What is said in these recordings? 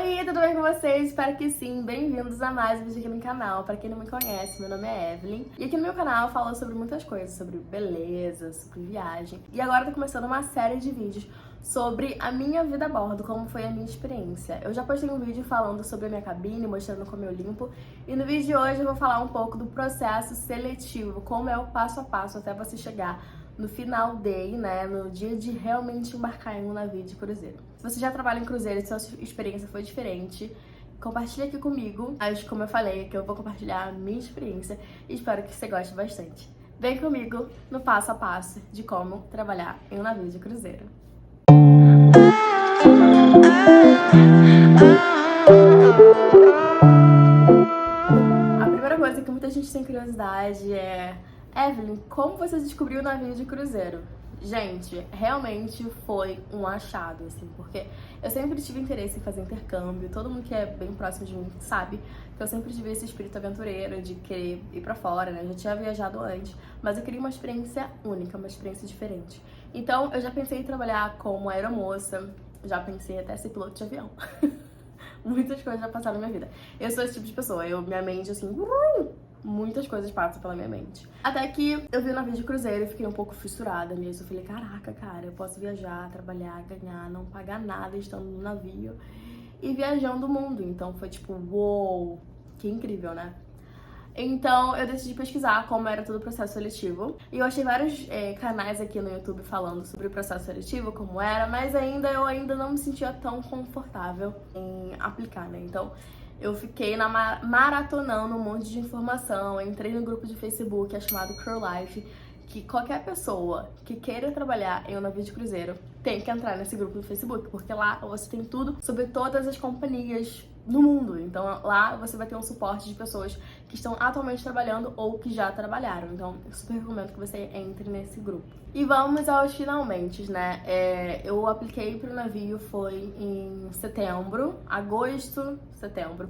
Oi, tudo bem com vocês? Espero que sim. Bem-vindos a mais um vídeo aqui no canal. Pra quem não me conhece, meu nome é Evelyn. E aqui no meu canal eu falo sobre muitas coisas, sobre beleza, sobre viagem. E agora eu tô começando uma série de vídeos sobre a minha vida a bordo, como foi a minha experiência. Eu já postei um vídeo falando sobre a minha cabine, mostrando como eu limpo. E no vídeo de hoje eu vou falar um pouco do processo seletivo, como é o passo a passo até você chegar no final day, né, no dia de realmente embarcar em um navio de cruzeiro. Se você já trabalha em cruzeiro e sua experiência foi diferente, compartilha aqui comigo. Mas como eu falei, que eu vou compartilhar a minha experiência e espero que você goste bastante. Vem comigo no passo a passo de como trabalhar em um navio de cruzeiro. A primeira coisa que muita gente tem curiosidade é: Evelyn, como você descobriu o navio de cruzeiro? Gente, realmente foi um achado, assim, porque eu sempre tive interesse em fazer intercâmbio. Todo mundo que é bem próximo de mim sabe que eu sempre tive esse espírito aventureiro de querer ir pra fora, né? Eu já tinha viajado antes, mas eu queria uma experiência única, uma experiência diferente. Então, eu já pensei em trabalhar como aeromoça, já pensei até ser piloto de avião. Muitas coisas já passaram na minha vida. Eu sou esse tipo de pessoa, minha mente, assim, muitas coisas passam pela minha mente. Até que eu vi o navio de cruzeiro e fiquei um pouco fissurada nisso. Eu falei, caraca, cara, eu posso viajar, trabalhar, ganhar, não pagar nada estando no navio e viajando o mundo. Então foi tipo, uou, que incrível, né? Então eu decidi pesquisar como era todo o processo seletivo. E eu achei vários canais aqui no YouTube falando sobre o processo seletivo, como era, mas eu ainda não me sentia tão confortável em aplicar, né? Então eu fiquei maratonando um monte de informação. Eu entrei no grupo de Facebook, que é chamado Crew Life, que qualquer pessoa que queira trabalhar em um navio de cruzeiro tem que entrar nesse grupo do Facebook, porque lá você tem tudo sobre todas as companhias no mundo. Então lá você vai ter um suporte de pessoas que estão atualmente trabalhando ou que já trabalharam. Então eu super recomendo que você entre nesse grupo. E vamos aos finalmente, né? Eu apliquei para o navio foi em setembro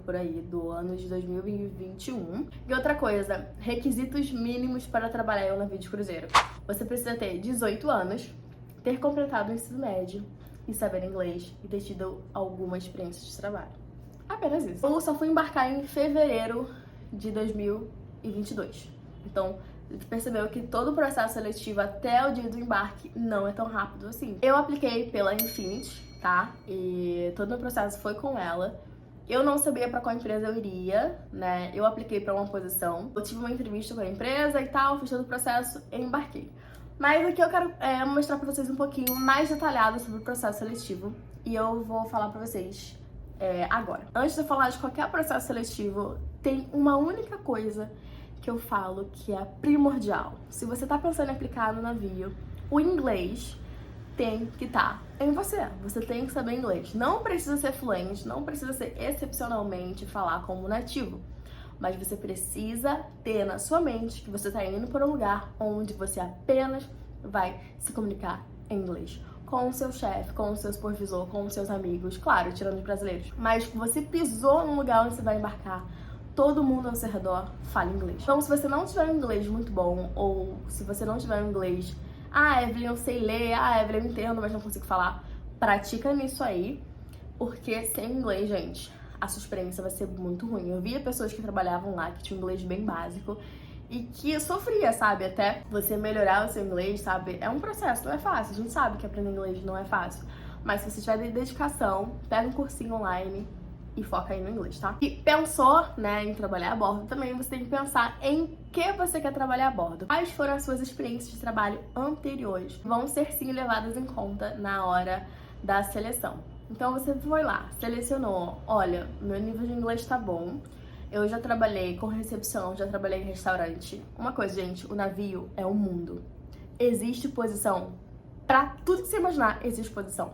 por aí, do ano de 2021. E outra coisa, requisitos mínimos para trabalhar em um navio de cruzeiro. Você precisa ter 18 anos, ter completado o ensino médio e saber inglês e ter tido alguma experiência de trabalho. Apenas isso. Eu só fui embarcar em fevereiro de 2022. Então, percebeu que todo o processo seletivo até o dia do embarque não é tão rápido assim. Eu apliquei pela Infinity, tá? E todo o meu processo foi com ela. Eu não sabia pra qual empresa eu iria, né? Eu apliquei pra uma posição. Eu tive uma entrevista com a empresa e tal, fiz todo o processo e embarquei. Mas aqui eu quero mostrar pra vocês um pouquinho mais detalhado sobre o processo seletivo. E eu vou falar pra vocês agora. Antes de eu falar de qualquer processo seletivo, tem uma única coisa que eu falo que é primordial. Se você tá pensando em aplicar no navio, o inglês tem que estar em você. Você tem que saber inglês. Não precisa ser fluente, não precisa ser excepcionalmente falar como nativo, mas você precisa ter na sua mente que você tá indo para um lugar onde você apenas vai se comunicar em inglês. Com o seu chefe, com o seu supervisor, com os seus amigos, claro, tirando os brasileiros. Mas você pisou num lugar onde você vai embarcar, todo mundo ao seu redor fala inglês. Então, se você não tiver um inglês muito bom, ou se você não tiver um inglês, Evelyn, eu sei ler, Evelyn, eu entendo, mas não consigo falar, pratica nisso aí, porque sem inglês, gente, a sua experiência vai ser muito ruim. Eu via pessoas que trabalhavam lá, que tinham inglês bem básico, e que sofria, sabe? Até você melhorar o seu inglês, sabe? É um processo, não é fácil. A gente sabe que aprender inglês não é fácil. Mas se você tiver dedicação, pega um cursinho online e foca aí no inglês, tá? E pensou, né, em trabalhar a bordo, também você tem que pensar em que você quer trabalhar a bordo. Quais foram as suas experiências de trabalho anteriores? Vão ser sim levadas em conta na hora da seleção. Então você foi lá, selecionou, olha, meu nível de inglês tá bom. Eu já trabalhei com recepção, já trabalhei em restaurante. Uma coisa, gente, o navio é um mundo. Existe posição pra tudo que você imaginar, existe posição.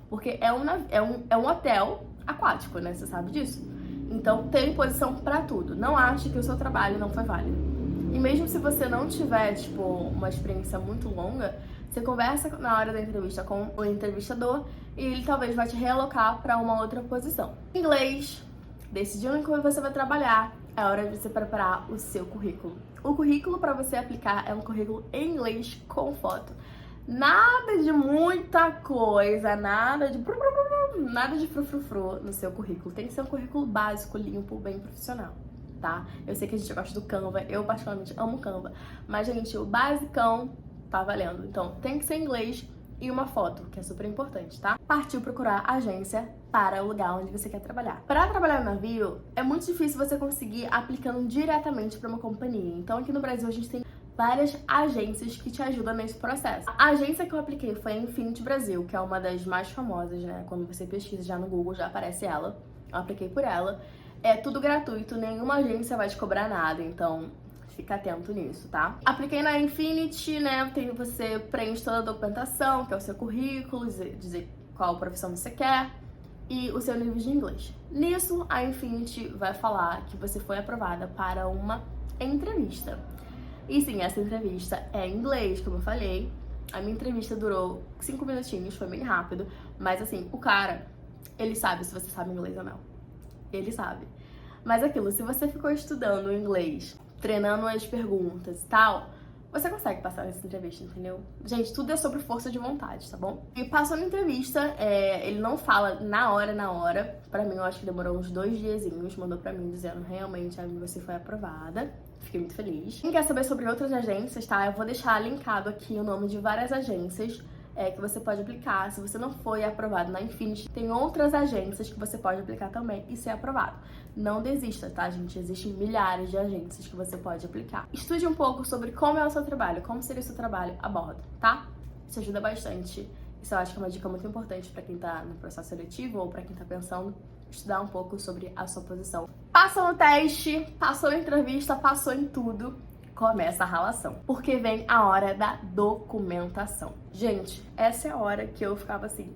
Porque é um hotel aquático, né? Você sabe disso? Então tem posição pra tudo. Não ache que o seu trabalho não foi válido. E mesmo se você não tiver, tipo, uma experiência muito longa, você conversa na hora da entrevista com o entrevistador e ele talvez vai te realocar pra uma outra posição. Inglês. Decidindo como você vai trabalhar, é hora de você preparar o seu currículo. O currículo para você aplicar é um currículo em inglês com foto. Nada de muita coisa, nada de frufrufru no seu currículo. Tem que ser um currículo básico, limpo, bem profissional, tá? Eu sei que a gente gosta do Canva, eu particularmente amo Canva, mas, gente, o basicão tá valendo. Então, tem que ser inglês e uma foto, que é super importante, tá? Partiu procurar agência para o lugar onde você quer trabalhar. Para trabalhar no navio, é muito difícil você conseguir aplicando diretamente para uma companhia. Então, aqui no Brasil, a gente tem várias agências que te ajudam nesse processo. A agência que eu apliquei foi a Infinity Brasil, que é uma das mais famosas, né? Quando você pesquisa já no Google, já aparece ela. Eu apliquei por ela. É tudo gratuito, nenhuma agência vai te cobrar nada, então fica atento nisso, tá? Apliquei na Infinity, né? Você preenche toda a documentação, que é o seu currículo, dizer qual profissão você quer e o seu nível de inglês. Nisso, a Infinity vai falar que você foi aprovada para uma entrevista. E sim, essa entrevista é em inglês, como eu falei. A minha entrevista durou 5 minutinhos, foi bem rápido. Mas assim, o cara, ele sabe se você sabe inglês ou não. Ele sabe. Mas aquilo, se você ficou estudando inglês, treinando as perguntas e tal, você consegue passar nessa entrevista, entendeu? Gente, tudo é sobre força de vontade, tá bom? E passou na entrevista, ele não fala na hora. Pra mim, eu acho que demorou uns 2 diazinhos. Mandou pra mim dizendo, realmente, você foi aprovada. Fiquei muito feliz. Quem quer saber sobre outras agências, tá? Eu vou deixar linkado aqui o nome de várias agências que você pode aplicar. Se você não foi aprovado na Infinity, tem outras agências que você pode aplicar também e ser aprovado. Não desista, tá, gente? Existem milhares de agências que você pode aplicar. Estude um pouco sobre como é o seu trabalho, como seria o seu trabalho a bordo, tá? Isso ajuda bastante. Isso eu acho que é uma dica muito importante pra quem tá no processo seletivo ou pra quem tá pensando estudar um pouco sobre a sua posição. Passou no teste, passou na entrevista, passou em tudo. Começa a ralação, porque vem a hora da documentação. Gente, essa é a hora que eu ficava assim,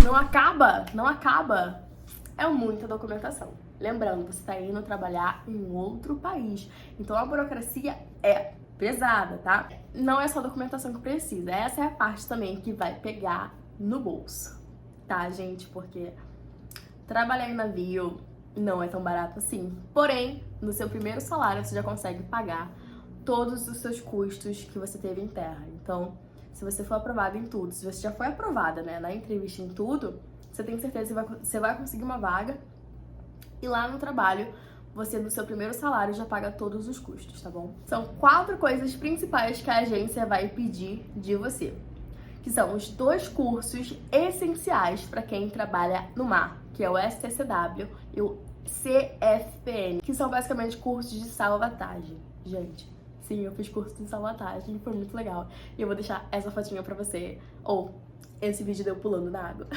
não acaba, não acaba. É muita documentação. Lembrando, você tá indo trabalhar em outro país, então a burocracia é pesada, tá? Não é só documentação que precisa, essa é a parte também que vai pegar no bolso, tá, gente? Porque trabalhar em navio não é tão barato assim. Porém, no seu primeiro salário, você já consegue pagar todos os seus custos que você teve em terra. Então, se você for aprovado em tudo, se você já foi aprovada, né, na entrevista em tudo, você tem certeza que você vai conseguir uma vaga. E lá no trabalho, você no seu primeiro salário já paga todos os custos, tá bom? São 4 coisas principais que a agência vai pedir de você, que são os 2 cursos essenciais para quem trabalha no mar, que é o STCW e o CFPN, que são basicamente cursos de salvatagem. Gente, sim, eu fiz curso de salvatagem e foi muito legal. E eu vou deixar essa fotinha pra você, ou esse vídeo de eu pulando na água.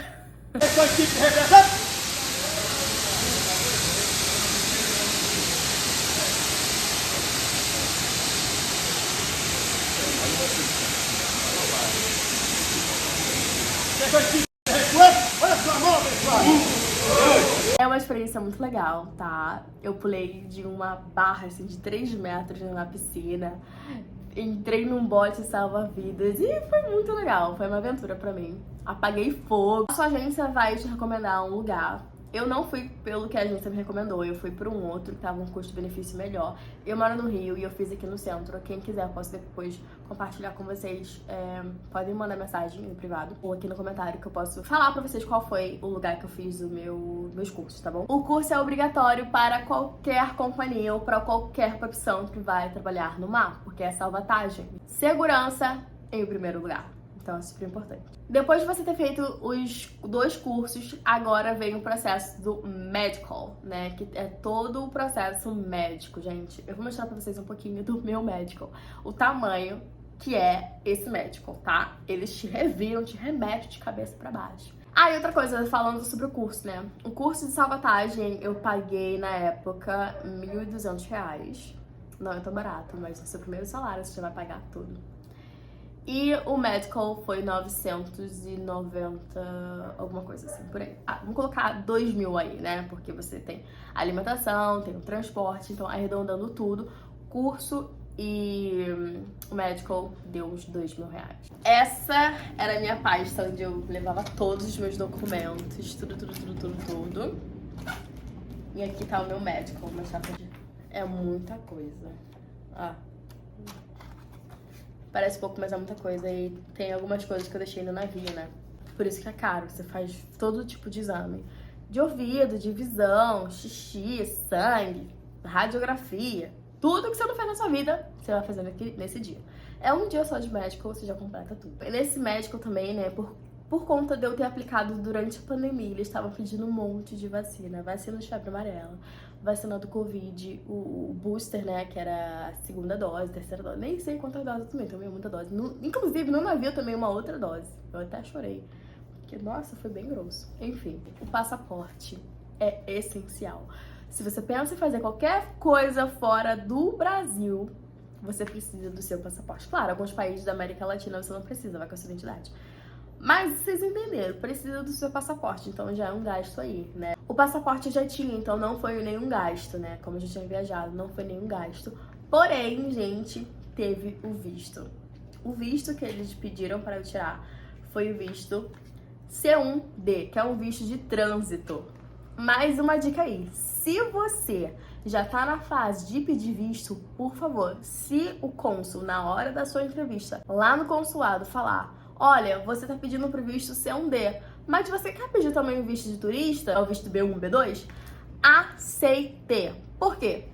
É uma experiência muito legal, tá? Eu pulei de uma barra, assim, de 3 metros na piscina. Entrei num bote salva-vidas e foi muito legal. Foi uma aventura pra mim. Apaguei fogo. A sua agência vai te recomendar um lugar. Eu não fui pelo que a agência me recomendou, eu fui por um outro que tava um custo-benefício melhor. Eu moro no Rio e eu fiz aqui no centro. Quem quiser, eu posso depois compartilhar com vocês. Podem mandar mensagem no privado ou aqui no comentário que eu posso falar pra vocês qual foi o lugar que eu fiz meus cursos, tá bom? O curso é obrigatório para qualquer companhia ou para qualquer profissão que vai trabalhar no mar, porque é salvatagem. Segurança em primeiro lugar. Então é super importante. Depois de você ter feito os 2 cursos, agora vem o processo do medical, né? Que é todo o processo médico, gente. Eu vou mostrar pra vocês um pouquinho do meu medical. O tamanho que é esse medical, tá? Eles te reviram, te remetem de cabeça pra baixo. Ah, e outra coisa, falando sobre o curso, né? O curso de salvatagem eu paguei na época R$1.200. Não é tão barato, mas no seu primeiro salário você já vai pagar tudo. E o medical foi 990, alguma coisa assim, por aí. Ah, vamos colocar 2.000 aí, né? Porque você tem alimentação, tem o transporte, então arredondando tudo, curso e o medical deu uns R$2.000. Essa era a minha pasta onde eu levava todos os meus documentos, tudo. E aqui tá o meu medical, uma chapa de... É muita coisa. Ah. Parece pouco, mas é muita coisa. E tem algumas coisas que eu deixei no navio, né? Por isso que é caro. Você faz todo tipo de exame. De ouvido, de visão, xixi, sangue, radiografia. Tudo que você não fez na sua vida, você vai fazendo aqui nesse dia. É um dia só de médico, você já completa tudo. E nesse médico também, né, por conta de eu ter aplicado durante a pandemia, eles estavam pedindo um monte de vacina. Vacina de febre amarela, vacina do Covid, o booster, né, que era a segunda dose, terceira dose. Nem sei quantas doses eu tomei muita dose. Inclusive, no navio eu tomei uma outra dose. Eu até chorei. Porque, nossa, foi bem grosso. Enfim, o passaporte é essencial. Se você pensa em fazer qualquer coisa fora do Brasil, você precisa do seu passaporte. Claro, alguns países da América Latina você não precisa, vai com a sua identidade. Mas vocês entenderam, precisa do seu passaporte, então já é um gasto aí, né? O passaporte eu já tinha, então não foi nenhum gasto, né? Como eu já tinha viajado, não foi nenhum gasto. Porém, gente, teve o visto. O visto que eles pediram para eu tirar foi o visto C1D, que é um visto de trânsito. Mais uma dica aí, se você já tá na fase de pedir visto, por favor, se o cônsul, na hora da sua entrevista, lá no consulado, falar: olha, você tá pedindo pro visto C1D, mas você quer pedir também o visto de turista, o visto B1, B2? Aceite. Por quê?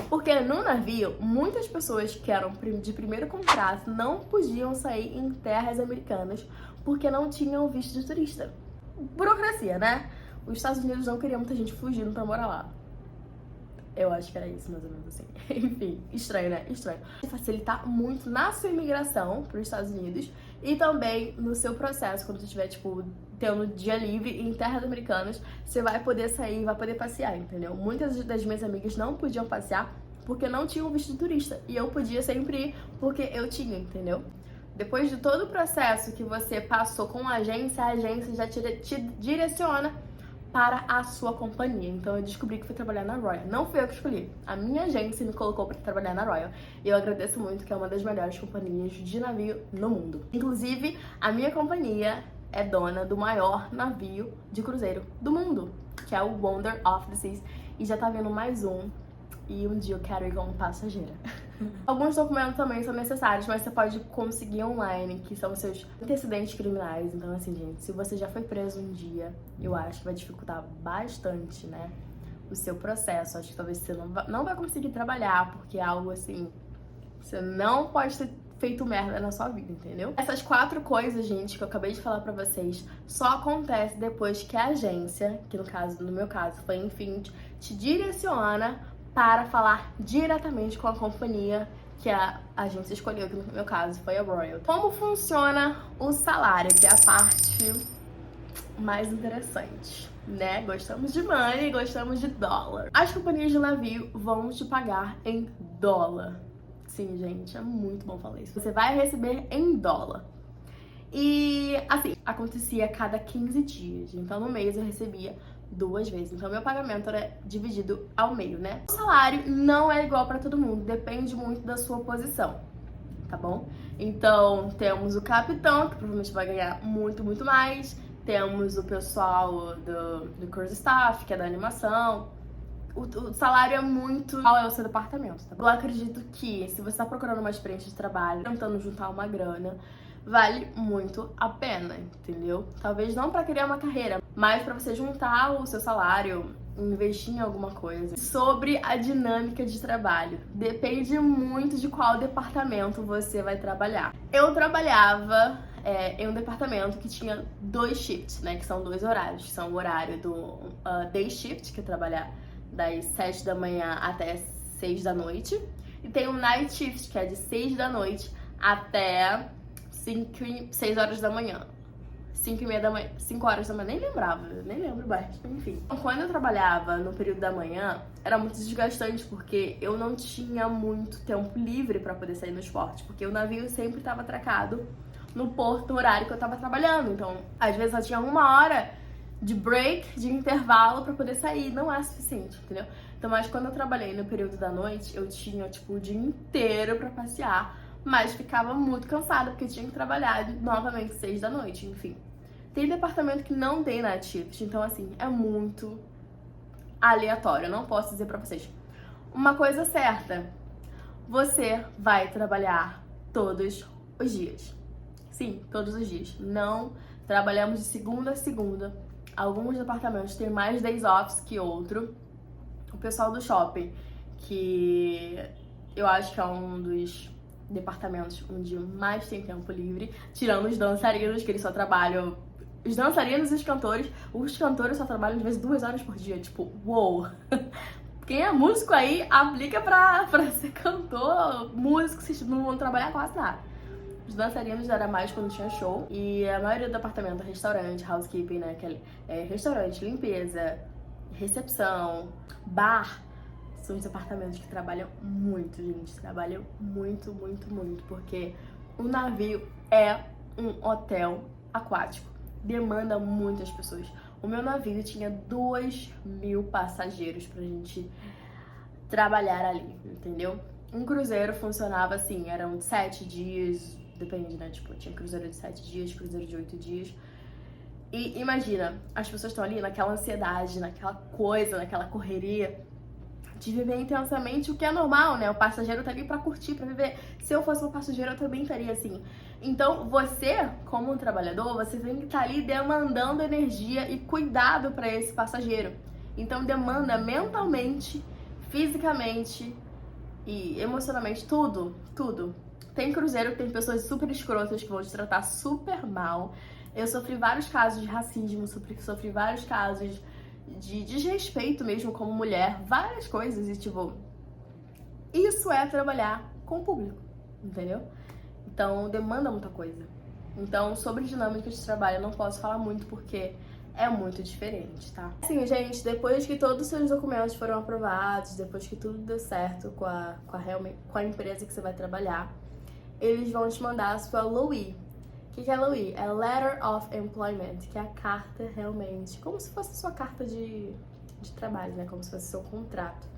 Porque no navio, muitas pessoas que eram de primeiro contrato não podiam sair em terras americanas porque não tinham visto de turista. Burocracia, né? Os Estados Unidos não queriam muita gente fugindo pra morar lá. Eu acho que era isso, mais ou menos assim. Enfim, estranho, né? Estranho. Facilitar muito na sua imigração para os Estados Unidos e também no seu processo, quando você estiver, tipo, tendo dia livre em terras americanas, você vai poder sair, vai poder passear, entendeu? Muitas das minhas amigas não podiam passear porque não tinham visto de turista. E eu podia sempre ir porque eu tinha, entendeu? Depois de todo o processo que você passou com a agência já te direciona para a sua companhia. Então eu descobri que fui trabalhar na Royal. Não fui eu que escolhi. A minha agência me colocou para trabalhar na Royal. E eu agradeço muito, que é uma das melhores companhias de navio no mundo. Inclusive, a minha companhia é dona do maior navio de cruzeiro do mundo, que é o Wonder of the Seas. E já tá vindo mais um. E um dia eu quero ir como passageira. Alguns documentos também são necessários, mas você pode conseguir online, que são os seus antecedentes criminais. Então, assim, gente, se você já foi preso um dia, eu acho que vai dificultar bastante, né, o seu processo. Acho que talvez você não vai conseguir trabalhar, porque é algo assim, você não pode ter feito merda na sua vida, entendeu? Essas 4 coisas, gente, que eu acabei de falar pra vocês, só acontece depois que a agência, que no meu caso foi Infinity, te direciona para falar diretamente com a companhia que a agência escolheu, que no meu caso foi a Royal. Como funciona o salário, que é a parte mais interessante, né? Gostamos de money, gostamos de dólar. As companhias de navio vão te pagar em dólar. Sim, gente, é muito bom falar isso. Você vai receber em dólar. E, assim, acontecia a cada 15 dias. Então, no mês eu recebia 2 vezes. Então, meu pagamento era dividido ao meio, né? O salário não é igual pra todo mundo. Depende muito da sua posição, tá bom? Então, temos o capitão, que provavelmente vai ganhar muito, muito mais. Temos o pessoal do cruise staff, que é da animação. O salário é muito qual é o seu departamento, tá bom? Eu acredito que se você tá procurando uma experiência de trabalho, tentando juntar uma grana, vale muito a pena, entendeu? Talvez não pra criar uma carreira, mas pra você juntar o seu salário, investir em alguma coisa. Sobre a dinâmica de trabalho, depende muito de qual departamento você vai trabalhar. Eu trabalhava em um departamento que tinha 2 shifts, né? Que são 2 horários. Que são o horário do day shift, que é trabalhar das 7 da manhã até 6 da noite. E tem o night shift, que é de 6 da noite até 6 horas da manhã. 5 e meia da manhã, 5 horas da manhã, nem lembrava, nem lembro mais, enfim. Quando eu trabalhava no período da manhã, era muito desgastante, porque eu não tinha muito tempo livre pra poder sair no esporte, porque o navio sempre estava atracado no porto no horário que eu tava trabalhando. Então, às vezes eu tinha 1 hora de break, de intervalo pra poder sair, não é suficiente, entendeu? Então, mas quando eu trabalhei no período da noite, eu tinha, tipo, o dia inteiro pra passear, mas ficava muito cansada, porque eu tinha que trabalhar novamente 6 da noite, enfim. Tem departamento que não tem night shift, então assim, é muito aleatório, eu não posso dizer pra vocês. Uma coisa certa, você vai trabalhar todos os dias. Sim, todos os dias. Não trabalhamos de segunda a segunda. Alguns departamentos têm mais days offs que outro. O pessoal do shopping, que eu acho que é um dos departamentos onde mais tem tempo livre, tirando os dançarinos, que eles só trabalham... Os dançarinos e os cantores só trabalham às vezes 2 horas por dia. Tipo, uou! Quem é músico aí, aplica pra ser cantor. Músicos, vocês não vão trabalhar quase nada. Os dançarinos era mais quando tinha show. E a maioria do departamento, restaurante, housekeeping, né? Restaurante, limpeza, recepção, bar. São os departamentos que trabalham muito, gente. Trabalham muito, muito, muito. Porque o navio é um hotel aquático. Demanda muitas pessoas. O meu navio tinha 2.000 passageiros pra gente trabalhar ali, entendeu? Um cruzeiro funcionava assim, eram 7 dias, depende, né? Tipo, tinha cruzeiro de 7 dias, cruzeiro de 8 dias. E imagina, as pessoas estão ali naquela ansiedade, naquela coisa, naquela correria de viver intensamente, o que é normal, né? O passageiro tá ali pra curtir, pra viver. Se eu fosse um passageiro, eu também estaria assim. Então, você, como um trabalhador, você tem que estar ali demandando energia e cuidado pra esse passageiro. Então, demanda mentalmente, fisicamente e emocionalmente, tudo, tudo. Tem cruzeiro que tem pessoas super escrotas que vão te tratar super mal. Eu sofri vários casos de racismo, sofri vários casos de desrespeito mesmo como mulher, várias coisas, e tipo, isso é trabalhar com o público, entendeu? Então demanda muita coisa. Então sobre dinâmicas de trabalho eu não posso falar muito porque é muito diferente, tá? Assim, gente, depois que todos os seus documentos foram aprovados, depois que tudo deu certo com a empresa que você vai trabalhar, eles vão te mandar a sua LOI. O que é LOI? É Letter of Employment, que é a carta realmente, como se fosse a sua carta de trabalho, né? Como se fosse o seu contrato.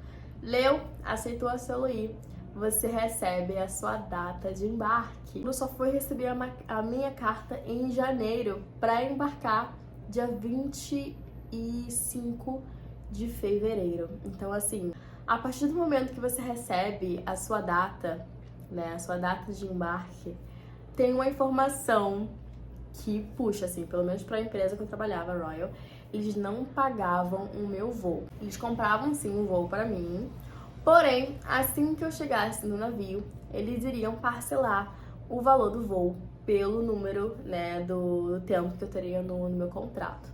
Leu, aceitou a sua LOI, você recebe a sua data de embarque. Eu só fui receber a minha carta em janeiro para embarcar dia 25 de fevereiro. Então, assim, a partir do momento que você recebe a sua data, né? A sua data de embarque, tem uma informação que puxa, assim, pelo menos para a empresa que eu trabalhava, Royal, eles não pagavam o meu voo. Eles compravam, sim, um voo para mim, porém, assim que eu chegasse no navio, eles iriam parcelar o valor do voo pelo número, né, do tempo que eu teria no meu contrato.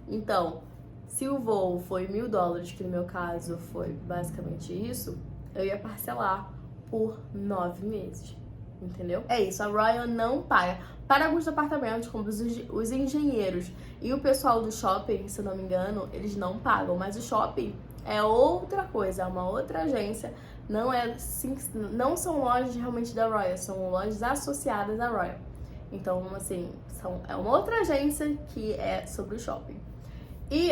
Então, se o voo foi $1.000, que no meu caso foi basicamente isso, eu ia parcelar por 9 meses. Entendeu? É isso, a Royal não paga. Para alguns departamentos, como os engenheiros e o pessoal do shopping, se eu não me engano, eles não pagam. Mas o shopping é outra coisa, é uma outra agência. Não são lojas realmente da Royal, são lojas associadas à Royal. Então, assim, é uma outra agência que é sobre o shopping. E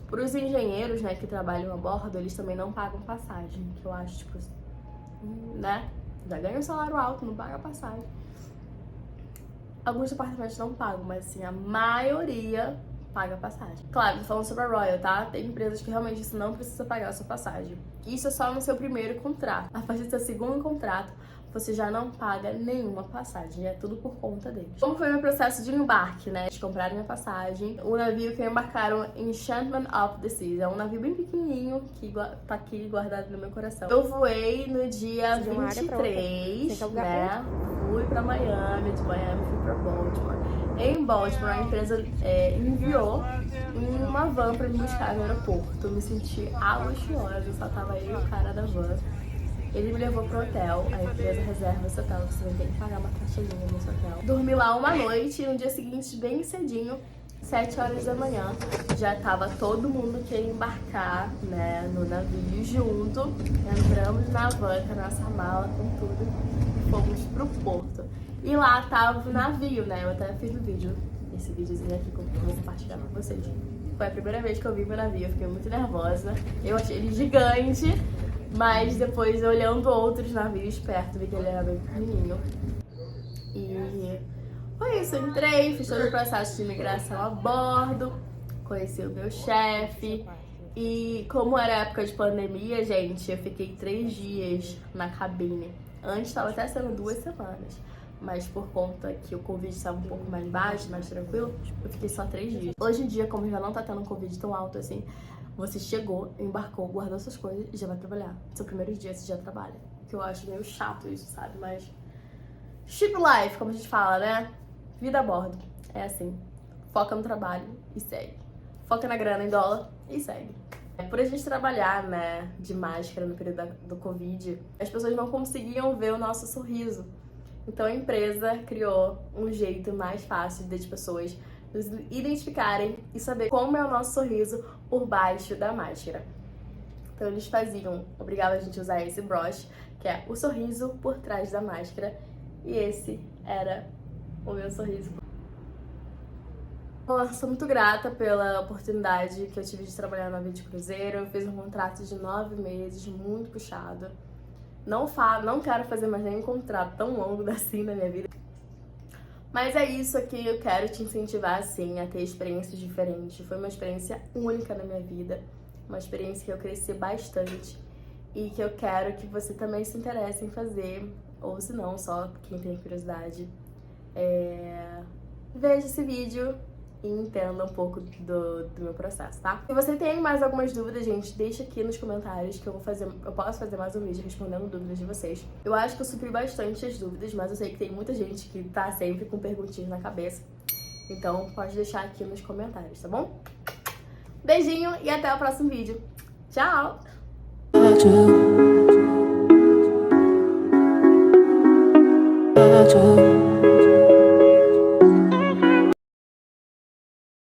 para os engenheiros, né, que trabalham a bordo, eles também não pagam passagem, que eu acho, tipo, né? Já ganha um salário alto, não paga passagem. Alguns departamentos não pagam, mas assim, a maioria paga passagem. Claro, tô falando sobre a Royal, tá? Tem empresas que realmente você não precisa pagar a sua passagem. Isso é só no seu primeiro contrato. A partir do seu segundo contrato, você já não paga nenhuma passagem, é tudo por conta deles. Como foi o meu processo de embarque, né? Eles compraram minha passagem. O navio que embarcaram em Enchantment of the Seas é um navio bem pequenininho que tá aqui guardado no meu coração. Eu voei no dia 23, né? Fui pra Miami, de Miami fui pra Baltimore. Em Baltimore, a empresa enviou uma van pra me buscar no aeroporto. Eu me senti luxuosa, só tava eu e o cara da van. Ele me levou pro hotel, a empresa reserva esse hotel, você vai ter que pagar uma taxazinha nesse hotel. Dormi lá uma noite e no dia seguinte, bem cedinho, 7 horas da manhã, já tava todo mundo que ia embarcar, né, no navio junto. Entramos na van com a nossa mala, com tudo, e fomos pro porto. E lá tava o navio, né, eu até fiz um vídeo, esse videozinho aqui que eu vou compartilhar com vocês. Foi a primeira vez que eu vi meu navio, eu fiquei muito nervosa, eu achei ele gigante. Mas depois, olhando outros navios perto, vi que ele era bem pequenininho. E foi isso, eu entrei, fiz todo o processo de imigração a bordo, conheci o meu chefe. E como era época de pandemia, gente, eu fiquei 3 dias na cabine. Antes estava até sendo 2 semanas. mas por conta que o Covid estava um pouco mais baixo, mais tranquilo, eu fiquei só 3 dias. Hoje em dia, como já não tá tendo um Covid tão alto assim, você chegou, embarcou, guardou suas coisas e já vai trabalhar. Seu primeiro dia você já trabalha. Que eu acho meio chato isso, sabe? Mas ship life, como a gente fala, né? Vida a bordo. É assim. Foca no trabalho e segue. Foca na grana em dólar e segue. Por a gente trabalhar, né, de máscara no período do Covid, as pessoas não conseguiam ver o nosso sorriso. Então a empresa criou um jeito mais fácil das pessoas nos identificarem e saber como é o nosso sorriso por baixo da máscara. Então eles obrigavam a gente a usar esse brush, que é o sorriso por trás da máscara, e esse era o meu sorriso. Eu sou muito grata pela oportunidade que eu tive de trabalhar na Vídeo Cruzeiro. Eu fiz um contrato de 9 meses, muito puxado. Não quero fazer mais nenhum contrato tão longo assim na minha vida. Mas é isso aqui, eu quero te incentivar, assim, a ter experiências diferentes. Foi uma experiência única na minha vida, uma experiência que eu cresci bastante e que eu quero que você também se interesse em fazer, ou se não, só quem tem curiosidade. Veja esse vídeo e entenda um pouco do meu processo, tá? Se você tem mais algumas dúvidas, gente, deixa aqui nos comentários que eu posso fazer mais um vídeo respondendo dúvidas de vocês. Eu acho que eu supri bastante as dúvidas, mas eu sei que tem muita gente que tá sempre com perguntinhas na cabeça. Então pode deixar aqui nos comentários, tá bom? Beijinho e até o próximo vídeo. Tchau!